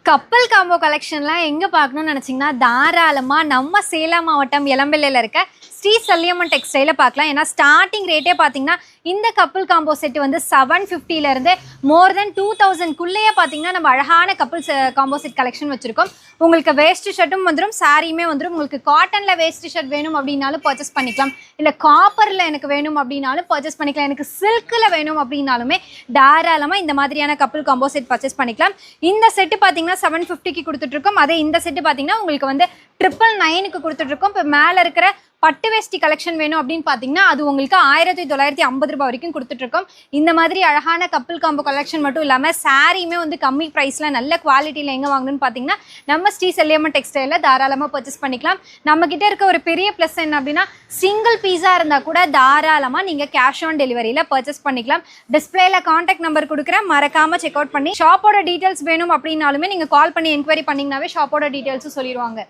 கப்பல் காம்போ கலெக்ஷன்லாம் எங்கே பார்க்கணும்னு நினச்சிங்கன்னா தாராளமாக நம்ம சேலம் மாவட்டம் இளம்பிள்ளையில் இருக்க ஸ்ரீ சல்லியம்மன் டெக்ஸ்டைலில் பார்க்கலாம். ஏன்னா ஸ்டார்டிங் ரேட்டே பார்த்தீங்கன்னா இந்த கப்பல் காம்போ செட் வந்து 750லேருந்து மோர் தென் 2000க்குள்ளேயே பார்த்தீங்கன்னா நம்ம அழகான கப்பல் காம்போ செட் கலெக்ஷன் வச்சுருக்கோம். உங்களுக்கு வேஸ்ட் ஷர்ட்டும் வந்துடும், சாரியுமே வந்துடும். உங்களுக்கு காட்டனில் வேஸ்ட் ஷர்ட் வேணும் அப்படின்னாலும் பர்ச்சேஸ் பண்ணிக்கலாம், இல்லை காப்பரில் எனக்கு வேணும் அப்படின்னாலும் பர்ச்சேஸ் பண்ணிக்கலாம், எனக்கு சில்கில் வேணும் அப்படின்னாலுமே தாராளமாக இந்த மாதிரியான கப்பல் காம்போ செட் பர்ச்சேஸ் பண்ணிக்கலாம். இந்த செட்டு பார்த்தீங்கன்னா 750க்கு கொடுத்துட்ருக்கோம். அதே இந்த செட்டு பார்த்தீங்கன்னா உங்களுக்கு வந்து 999க்கு கொடுத்துட்ருக்கோம். இப்போ மேலே இருக்கிற பட்டு வேஷ்டி கலெக்ஷன் வேணும் அப்படின்னு பார்த்தீங்கன்னா அது உங்களுக்கு 1950 ரூபாய் வரைக்கும் கொடுத்துட்ருக்கோம். இந்த மாதிரி அழகான கப்பல் காம்போ கலெக்ஷன் மட்டும் இல்லாமல் சாரியுமே வந்து கம்மி ப்ரைஸில் நல்ல குவாலிட்டியில் எங்கே வாங்கணும்னு பார்த்தீங்கன்னா நம்ம ஸ்ரீ சல்லியம்மன் டெக்ஸ்டைலில் தாராளமாக பர்ச்சேஸ் பண்ணிக்கலாம். நம்மக்கிட்ட இருக்க ஒரு பெரிய ப்ளஸ் என்ன அப்படின்னா சிங்கிள் பீஸாக இருந்தால் கூட தாராளமாக நீங்கள் கேஷ் ஆன் டெலிவரியில் பர்ச்சேஸ் பண்ணிக்கலாம். டிஸ்பிளேல கான்டாக்ட் நம்பர் கொடுக்குறேன், மறக்காமல் செக் அவுட் பண்ணி ஷாப்போட டீட்டெயில்ஸ் வேணும் அப்படின்னாலுமே நீங்கள் கால் பண்ணி என்கொயரி பண்ணிங்கனாவே ஷாப்போட டீட்டெயில்ஸும் சொல்லிடுவாங்க.